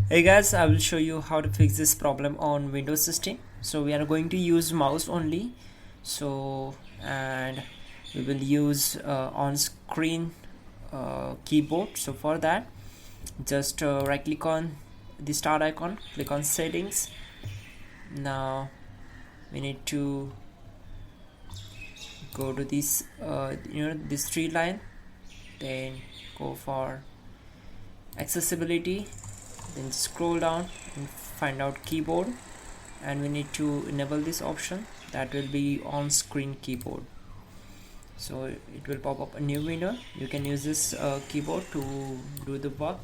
Hey guys, I will show you how to fix this problem on Windows system. So we are going to use mouse only. And we will use on-screen keyboard. So for that, just right click on the start icon, click on settings. Now we need to go to this this three line, then go for accessibility, then scroll down and find out keyboard, and we need to enable this option that will be on screen keyboard. So it will pop up a new window. You can use this keyboard to do the work,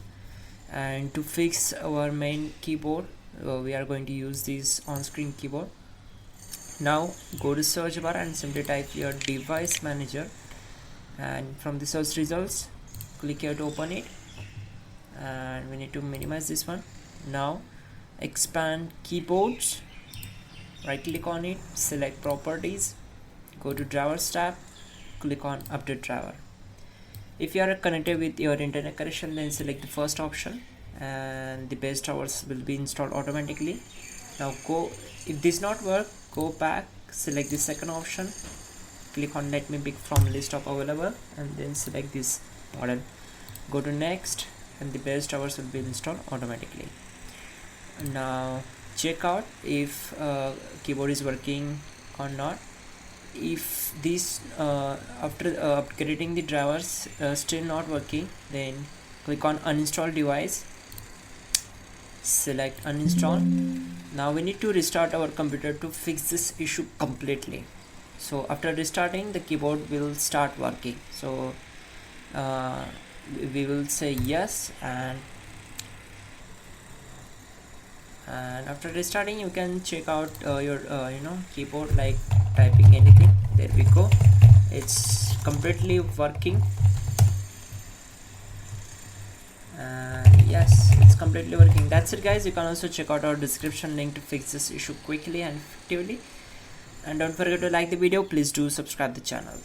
and to fix our main keyboard we are going to use this on screen keyboard. Now go to search bar and simply type your device manager, and from the search results click here to open it, and we need to minimize this one. Now expand keyboards, right click on it, select properties, go to drivers tab, click on update driver. If you are connected with your internet connection, then select the first option and the base drivers will be installed automatically. Now if this not work, go back, select the second option, click on let me pick from list of available, and then select this model, go to next, and the base drivers will be installed automatically. Now check out if keyboard is working or not. If this after upgrading the drivers still not working, then click on uninstall device, select uninstall. Now we need to restart our computer to fix this issue completely. So after restarting, the keyboard will start working. So we will say yes, and after restarting you can check out your keyboard, like typing anything. There we go, it's completely working, and yes, it's completely working. That's it guys. You can also check out our description link to fix this issue quickly and effectively, and don't forget to like the video. Please do subscribe the channel.